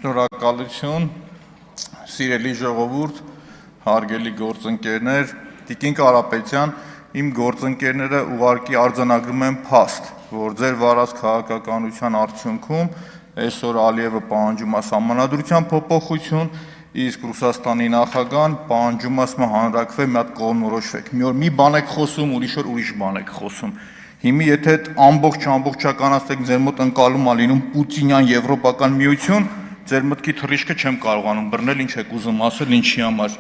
Շնորհակալություն, սիրելի ժողովուրդ, հարգելի գործընկերներ, Տիկին Կարապետյան, իմ գործընկերները ուղղակի արձանագրում են փաստ, որ ձեր վարած քաղաքականության արդյունքում այսօր Ալիևը պահանջում է սահմանադրության փոփոխություն, իսկ Ռուսաստանի նախագահան պահանջում է հանրակրվե մի հատ կողմնորոշվեք։ Մի օր մի բան եք խոսում, ուրիշ օր ուրիշ բան եք խոսում։ Հիմի եթե ամբողջականացնեք ձեր մոտ ընկալում է լինում Պուտինյան Եվրոպական միություն, ձեր մտքի թռիչքը չեմ կարողանում բռնել, ինչ եք ուզում ասել, ինչի համար։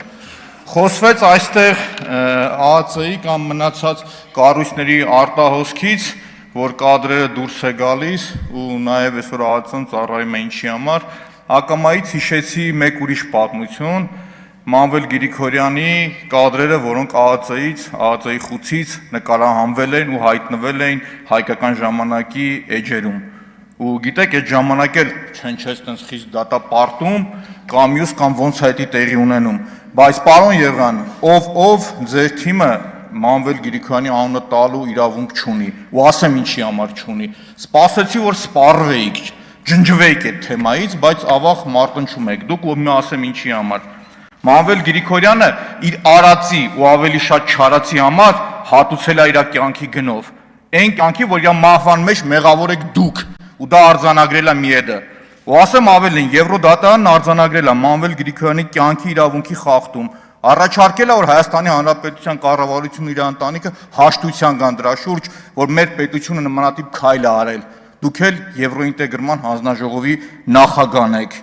Խոսվեց այստեղ ԱԱՑ-ի կամ մնացած կառույցների արտահոսքից, որ կադրերը դուրս է գալիս ու նաև այսօր ԱԱՑ-ն ծառայում է ինչի համար, ակամայից հիշեցի մեկ ուրիշ պատմություն, Մանվել Գրիգորյանի կադրերը, որոնք ԱԱՑ-ից, ԱԱՑ-ի խուցից նկարահանվել են ու հայտնվել են հայկական ժամանակի էջերում։ Ու գիտեք, այդ ժամանակ էլ չնչեց տենց խիստ դատապարտում կամ մյուս կամ ոնց է դա տեղի ունենում։ Բայց պարոն Եղան, ով ձեր թիմը Մանվել Գրիգորյանի անունը տալու իրավունք չունի, ու ասեմ ինչի համար չունի։ Սպասեցի, որ սպառվեիք, ջնջվեիք այդ թեմայից, բայց ավաղ մարտնչում եք դուք, ու մի ասեմ ինչի համար։ Մանվել Գրիգորյանը իր արածի ու ավելի շատ չարածի համար հատուցել է իր կյանքի գնով։ Այն կյանքի, որ իր մահվան մեջ մեղավոր եք դուք, ու դա արձանագրել է ՄԻԵԴ-ը։ Ու ասեմ ավելին, Եվրոդատարանն արձանագրել է Մանվել Գրիգորյանի կյանքի իրավունքի խախտում, առաջարկել է, որ Հայաստանի Հանրապետության կառավարությունն իր ընտանիքը հաշտության կան դրա շուրջ, որ մեր պետությունը նմանատիպ քայլ է արել։ Դուք էլ Եվրոինտեգրման հանձնաժողովի նախագահն եք։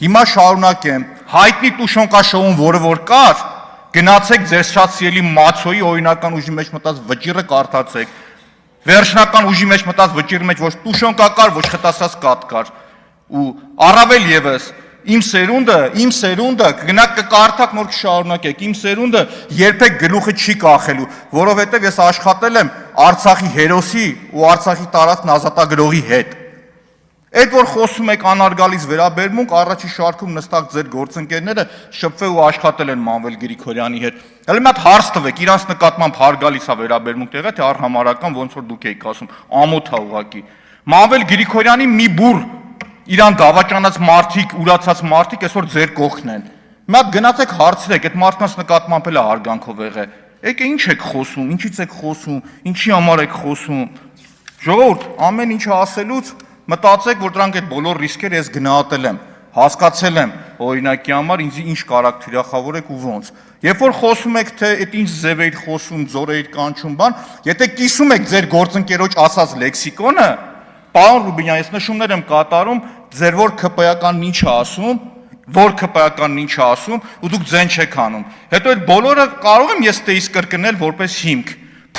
Հիմա շարունակեմ, հայտնի Տուշոնկաշոուն, որը որ կար, գնացեք ձեր շատ սիրելի Մացոյի օրինական ուժի մեջ մտած վճիռը կարդացեք։ Վերջնական ուժի մեջ մտած վճիռի մեջ ոչ Տուշոնկա կար, ոչ խտասած կատ կար։ Ու առավել եւս իմ սերունդը կգնաք կկարդաք, նոր կշարունակեք, իմ սերունդը երբեք գլուխը չի կախելու, որովհետև ես աշխատել եմ Արցախի հերոսի ու Արցախի տարածքն ազատագրողի հետ։ Այդ որ խոսում եք անարգալից վերաբերմունք, առաջի շարքում նստած ձեր գործընկերները շփվել ու աշխատել են Մանվել Գրիգորյանի հետ։ Հələ մի հատ հարց տվեք, իրանց նկատմամբ հարգալից է վերաբերմունք տեղը, թե առհամարական ոնց որ դուք եք ասում, ամոթ է ուղղակի։ Մանվել Գրիգորյանի մի բուր իրան դավաճանած մարդիկ, ուրացած մարդիկ այսօր ձեր կողքն են։ Մի հատ գնացեք հարցրեք, այդ մարդկանց նկատմամբ էլ է հարգանքով եղե։ Եկե ինչ եք խոսում, ինչից եք խոսում, ինչի համար եք խոսում։ Ժողովուրդ, ամեն ինչ ասելուց մտածեք, որ դրանք այդ բոլոր ռիսկերը ես գնահատել եմ, հասկացել եմ, օրինակի համար ինձ ինչ կարաք թիրախավորեք ու ոնց։ Երբ որ խոսում եք, թե այդ ինչ ձև էիք խոսում, ձոր էիք կանչում բան, եթե կիսում եք ձեր գործընկերոջ ասած լեքսիկոնը, պարոն Ռուբինյան, ես նշումներ եմ կատարում, ձեր որ ԿՊ-ականն ինչ է ասում, ու դուք ձեն չեք անում։ Հետո այդ բոլորը կարող եմ ես տեիս կրկնել որպես հիմք։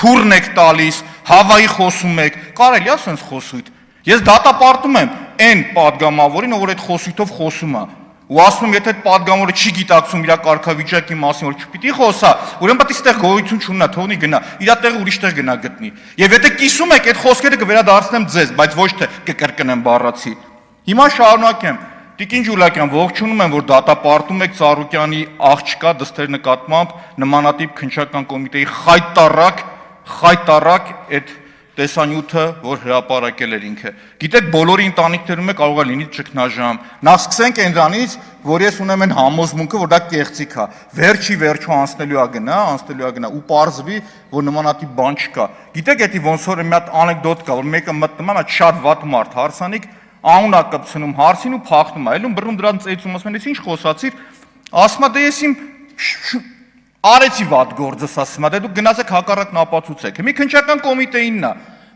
Փուրն եք տալիս, Հավայի խոսում եք, կարելի է ասենց խոսույթ։ Ես դատապարտում եմ այն պատգամավորին, ով այդ խոսույթով խոսում է, ու ասում եմ, եթե այդ պատգամավորը չի գիտակցում իր կարգավիճակի մասին, որ չպիտի խոսա, ուրեմն պետք է այստեղ գոյություն չունենա, թողնի գնա, իր տեղը ուրիշ տեղ գնա գտնի։ Եվ եթե կիսում եք, այդ խոսքերը կվերադարձնեմ ձեզ, բայց ոչ թե կկրկնեմ բառացի։ Հիմա շարունակեմ։ Տիկին Ջուլակյան, ողջունում եմ, որ դատապարտում եք Ծառուկյանի աղջկա դստեր նկատմամբ նմանատիպ քննչական կոմիտեի խայտարակ այդ տեսանյութը, որ հրապարակել էր ինքը։ Գիտեք, բոլորի ընտանիքներում է կարող է լինի ճգնաժամ։ Նախ սկսենք այնրանից, որ ես ունեմ այն համոզմունքը, որ դա կեղծիք է։ Վերջի վերջո անցնելու է գնա ու պարզվի, որ նմանատիպ բան չկա։ Գիտեք, դա ոնց որ մի հատ անեկդոտ կա, որ մեկը մտնում է, շատ վատ մարդ, հարսանիք, անունա կպցնում հարսին ու փախնում է, այլում բռնում դրան ծեծում, ասում են, ինչ խոսացիր, ասում է, դե ես իմ արեցի վատ գործս, ասում է, դե դուք գնացեք հակառակն ապացուցեք։ Մի քննչական կոմիտեինն է,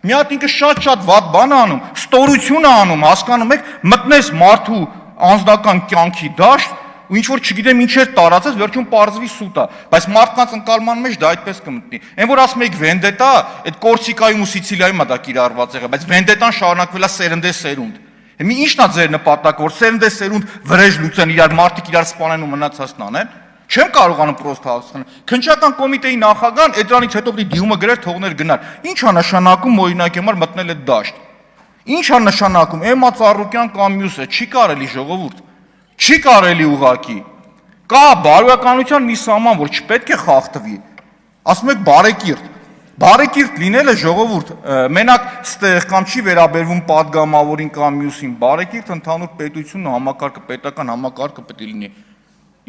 մի հատ ինքը շատ վատ բան է անում, ստորություն է անում, հասկանում եք, մտնես մարդու անձնական կյանքի դաշտ, ու ինչ որ չգիտեմ ինչեր տարածես, վերջում պարզվի սուտ է, բայց մարդկանց ընկալման մեջ դա այդպես կմտնի։ Այն որ ասում եք վենդետա, այդ Կորսիկայում ու Սիցիլիայում է դա կիրառված եղել, բայց վենդետան շարունակվել է սերնդե-սերունդ։ Մի ինչն է ձեր նպատակը, որ սերնդե-սերունդ վրեժ լուծեն, իրար մարդիկ իրար սպանեն ու մնացածն անեն։ Չեմ կարողանում պրոստ հասկանալ։ Քննչական կոմիտեի նախագահան այդ դրանից հետո պիտի դիումը գրեր թողներ գնար։ Ինչ է նշանակում օրինակի համար մտնել այդ դաշտ։ Ինչ է նշանակում Էմմա Ծառուկյան կամ մյուսը, չի կարելի ժողովուրդ։ Չի կարելի ուղղակի։ Կա բարոյականության մի սահման, որ չպետք է խախտվի։ Ասում եք բարեկիրթ։ Բարեկիրթ լինելը ժողովուրդ, մենակ ստեղ կամ չի վերաբերվում падգամավորին կամ մյուսին, բարեկիրթ ընդհանուր պետությունն ու համակարգը, պետական համակարգը պետք է լինի։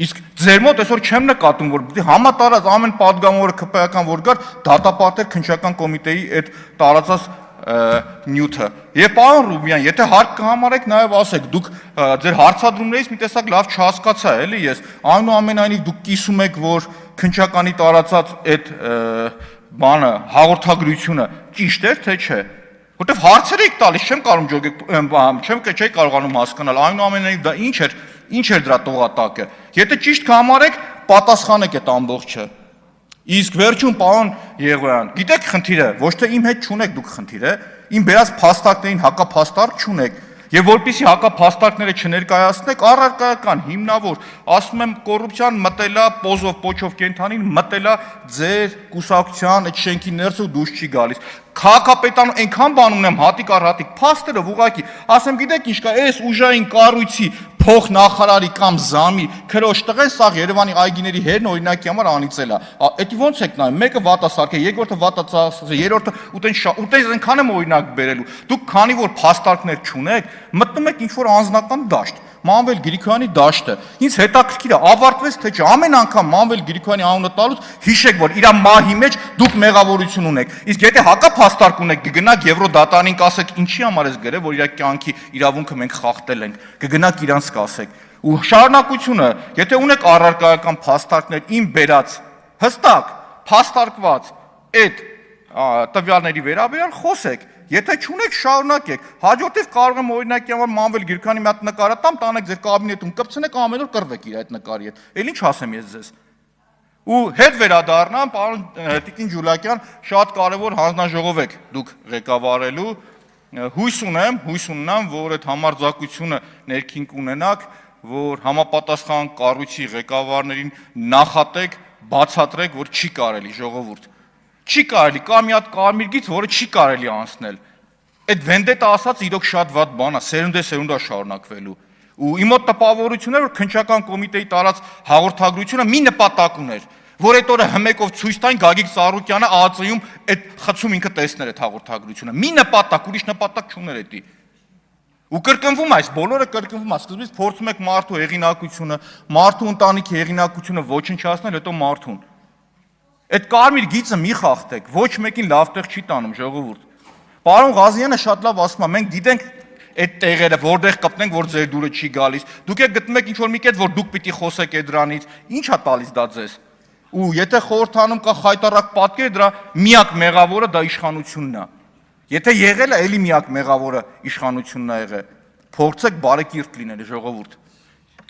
Իսկ ձեր մոտ այսօր չեմ նկատում, որ պիտի համատարած ամեն падգամավորը ԿՊ-ական որ գար, դատապարտեր քննչական կոմիտեի այդ տարածած նյութը։ Եվ պարոն Ռուբյան, եթե հարկ կհամարեք, նաև ասեք, դուք ձեր հարցադրումներից մի տեսակ լավ չհասկացա, էլի ես, այնուամենայնիվ դուք կիսում եք, որ քննչականի տարածած այդ բանը հաղորդագրությունը ճիշտ էր, թե չէ։ Որտեվ հարցեր եք տալիս, չեմ կարողանում հասկանալ, այնուամենայնիվ դա ինչ էր դրա տողատակը։ Եթե ճիշտ կհամարեք, պատասխանեք այդ ամբողջը։ Իսկ վերջում պարոն Եղոյան, գիտեք խնդիրը, ոչ թե իմ հետ չունեք դուք խնդիրը, իմ բերած փաստարկներին հակափաստարկ չունեք, եւ որպեսզի հակափաստարկները չներկայացնեք, առարկայական, հիմնավոր, ասում եմ կոռուպցիան մտելա պոզով պոչով կենթանին մտելա ձեր կուսակցության այդ շենքի ներսը ու դուրս չի գալիս։ Քաղաքապետան այնքան բան ունեմ հատիկ առ հատիկ, փաստերը ուղղակի, ասեմ գիտեք ինչ կա, այս ուժային կառույցի փոխնախարարի կամ զամի քրոջ տղեն սաղ Երևանի այգիների հերն օրինակի համար անիծել է։ Էդի ո՞նց եք նայում, մեկը վատա սարքե, երկրորդը վատա ծախսե, երրորդը ուտեն այնքան եմ օրինակ բերելու։ Դուք քանի որ փաստարկներ չունեք, մտնում եք ինչ որ անձնական դաշտ։ Մանվել Գրիգորյանի դաշտը։ Ինձ հետաքրքիր է, ավարտվեց թե չէ։ Ամեն անգամ Մանվել Գրիգորյանի անունը տալուց հիշեք, որ իր մահի մեջ դուք մեղավորություն ունեք։ Իսկ եթե հակափաստարկ ունեք, կգնաք Եվրոդատարանին կասեք, ինչի համար ես գրել, որ իր կյանքի իրավունքը մենք խախտել ենք։ Կգնաք իրանց կասեք։ Ու շարունակությունը, եթե ունեք առարկայական փաստարկներ իմ բերած հստակ փաստարկված այդ տվյալների վերաբերյալ խոսեք։ Եթե չունեք, շարունակեք։ Հաջորդիվ կարող եմ օրինակի համար Մանվել Գրիգորյանի մի հատ նկարը տամ, տանեք ձեր կաբինետում, կպցնեք ամեն օր կռվեք իր այդ նկարի հետ։ Էլ ինչ ասեմ ես ձեզ։ Ու հետ վերադառնամ, պարոն Տիկին Ջուլակյան, շատ կարևոր հանձնաժողով եք դուք ղեկավարելու։ Հույս ունեմ, որ այդ համարձակությունը ներքին կունենաք, որ համապատասխան կառույցի ղեկավարներին նախատեք, բացատրեք, որ չի կարելի ժողովուրդ։ Չի կարելի, կա մի հատ կարմիր գիծ, որը չի կարելի անցնել։ Այդ վենդետա ասած իրոք շատ վատ բան է, սերունդա շարունակվելու։ Ու իմ մոտ տպավորությունն է, որ քննչական կոմիտեի տարած հաղորդագրությունը մի նպատակ ուներ, որ այդ օրը հմեկով ցույց տային Գագիկ Ծառուկյանը ԱԱԾ-ում այդ խցում ինքը տեսներ այդ հաղորդագրությունը։ Մի նպատակ, ուրիշ նպատակ չուներ էդի։ Ու կրկնվում այս բոլորը կրկնվում է, սկզբից փորձում եք մարդու հեղինակությունը, մարդու ընտանիքի հեղինակությունը ոչնչացնել, հետո մարդուն։ Այդ կարմիր գիծը մի խախտեք, ոչ մեկին լավ տեղ չի տանում ժողովուրդ։ Պարոն Ղազարյանը շատ լավ ասում է, մենք գիտենք այդ տեղերը, որտեղ կպնենք, որ ձեր դուրը չի գալիս։ Դուք եք գտնում եք ինչ-որ մի կետ, որ դուք պիտի խոսեք այդ դրանից։ Ինչ է տալիս դա ձեզ։ Ու եթե խորհրդանում կա խայտարակ պատկեր, դրա միակ մեղավորը դա իշխանությունն է։ Եթե եղել է, էլի միակ մեղավորը իշխանությունն է եղել։ Փորձեք բարեկիրթ լինել ժողովուրդ։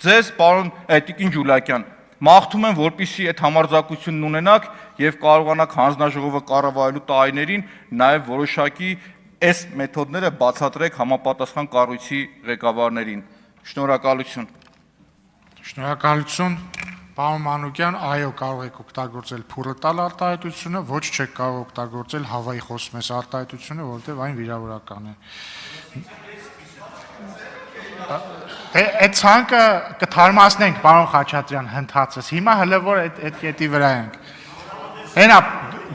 Ձեզ, պարոն Տիկին Ջուլակյան, մաղթում եմ, որպեսզի այդ համարձակությունն ունենաք եւ կարողանաք հանձնաժողովը կառավարելու տարիներին նաեւ որոշակի այս մեթոդները բացատրեք համապատասխան կառույցի ղեկավարներին։ Շնորհակալություն։ Շնորհակալություն, պարոն Մանուկյան, այո, կարող եք օգտագործել փուրը տալ արտահայտությունը, ոչ չեք կարող օգտագործել հավայի խոսում ես արտահայտությունը, որովհետեւ այն վիրավորական է։ Այդ ցանկը կթարմացնենք, պարոն Խաչատրյան, հնդածս։ Հիմա հələ որ այդ կետի վրա ենք։ Հենա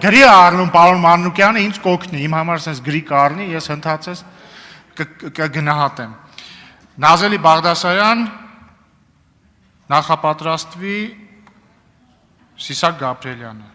գրի առնում պարոն Մանուկյանը ինձ կօգնի, իմ համար sense գրի կառնի, ես հնդածս կգնահատեմ։ Նազելի Բաղդասարյան նախապատրաստվի Սիսակ Գաբրիելյանը։